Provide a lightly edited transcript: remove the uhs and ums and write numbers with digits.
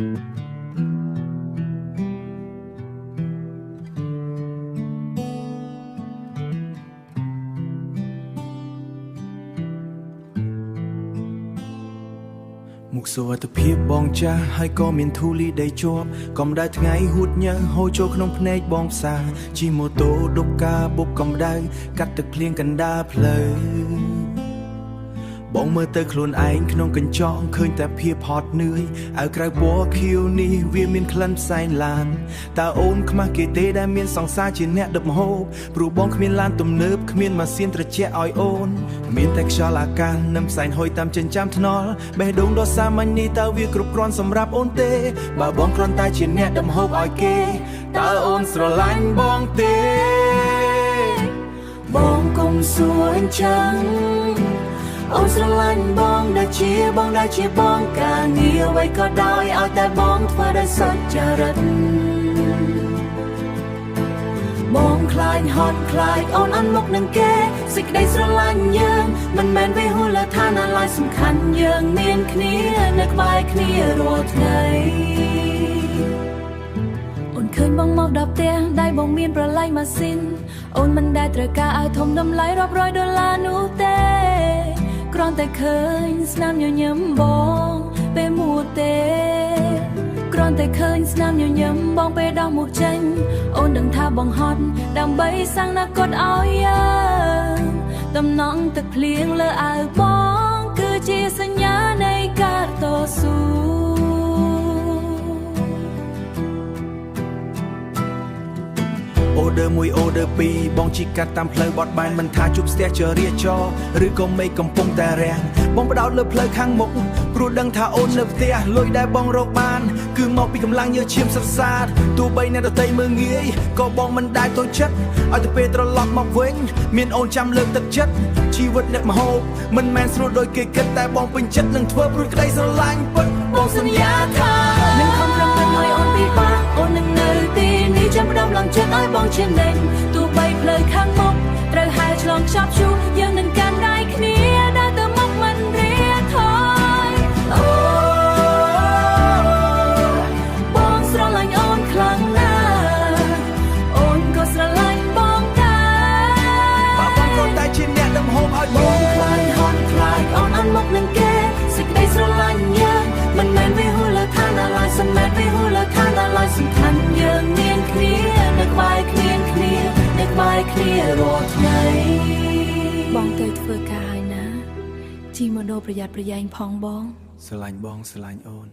មុខសុវត្ថិភាពបងចាស់ហើយក៏មានធូលីដីជាប់កំដៅថ្ងៃហួតញើហូរចូលក្នុងភ្នែកបងផ្សាជិះម៉ូតូដុបការបុកកំដៅកាត់ទឹកភ្លៀងកណ្ដាលផ្លូវបងមើលទៅខ្លួនឯងក្នុងកញ្ចក់ឃើញតែភាពហត់នឿយឲ្យក្រៅពណ៌ខៀវនេះវាមានក្លិនផ្សែងឡានតើអូនខ្មាស់គេទេដែលមានសង្សារជាអ្នកដឹកម្ហូបព្រោះបងគ្មានឡានទំនើបគ្មានម៉ាស៊ីនត្រជាក់ឲ្យអូនមានតែខ្យល់អាកាសនិងផ្សែងហុយតាមចិញ្ចើមថ្នល់បេះដូងដ៏សាមញ្ញនេះតើវាគ្រប់គ្រាន់សម្រាប់អូនទេបើបងគ្រាន់តែជាអ្នកដឹកម្ហូបឲ្យគេតើអូនស្រឡាញ់បងទេបងកុំសួរអញ្ចឹងអូនស្រឡាញ់បងដែលជាបងការងារអ្វីក៏ដោយឲ្យតែបងធ្វើដោយសុចរិតបងខ្លាចហត់ខ្លាចអូនអន់មុខនឹងគេសេចក្តីស្រឡាញ់យើងមិនមែនវាហួសលើឋានៈឡើយសំខាន់យើងមានគ្នានៅក្បែរគ្នារាល់ថ្ងៃអូនឃើញបងមកដល់ផ្ទះដៃបងមានប្រឡ័យម៉ាស៊ីនអូនមិនដែលត្រូវការឲ្យធំតម្លៃរាប់រយដុល្លារនោះទេគ្រាន់តែឃើញស្នាមញញឹមបងពេលមួទេគ្រាន់តែឃើញស្នាមញញឹមបងពេលដោះមុខចេញអូនដឹងថាបងហត់ដើម្បីសាំងអនាគតឲ្យយើងតំណង់ទឹកភ្លៀងលើអាវបងគឺជាសញ្ញានៃការតស៊ូអូដឺ1អូដឺ2បងជីកាត់តាមផ្លូវបត់បែនមិនថាជួបស្ទះចរាចរណ៍ឬក៏មេឃកំពុងតែរាំងបងបដោតលើផ្លូវខាងមុខព្រោះដឹងថាអូននៅផ្ទះលុយដែលបងរកបានគឺមកពីកម្លាំងញើសឈាមសរសើរទោះបីអ្នកដទៃមើលងាយក៏បងមិនដែលតូចចិត្តឲ្យទៅពេលត្រឡប់មកវិញមានអូនចាំលើកទឹកចិត្តជីវិតអ្នកមហោបមិនមែនស្រួលដូចគេគិតតែបងពេញចិត្តនឹងធ្វើព្រោះក្តីស្រឡាញ់ពិតបងសន្យាថានឹងខំប្រឹងទៅឲ្យអូនពិបាកអូននឹងនៅទីនេះចាំផ្ដំឡើងចិត្តឲ្យបងជានិញទោះបីផ្លូវខាងមុខត្រូវហែលឆ្លងខ្ចប់ឈូយើងនឹងកាន់ដៃគ្នាដើរទៅមុខមិនរៀថយអូបងស្រឡាញ់អូនខ្លាំងណាស់អូនក៏ស្រឡាញ់បងដែរបើបងក៏តែជាអ្នកដឹកហូបឲ្យបងខ្លាចហត់ខ្លាចអូនអន់មុខនឹងគេសេចក្តីស្រឡាញ់យើងមិនមែនវាហួសលើឋានៈឡើយសំមែនវាហួសលើឋានៈឡើយសំខាន់យើងមានគ្នានៅក្បែរគ្នានៅក្បែរគ្នារាល់ថ្ងៃបងទៅធ្វើការហើយណាជីម៉ូតូប្រយ័ត្នប្រយែងផងបងស្រឡាញ់បងស្រឡាញ់អូន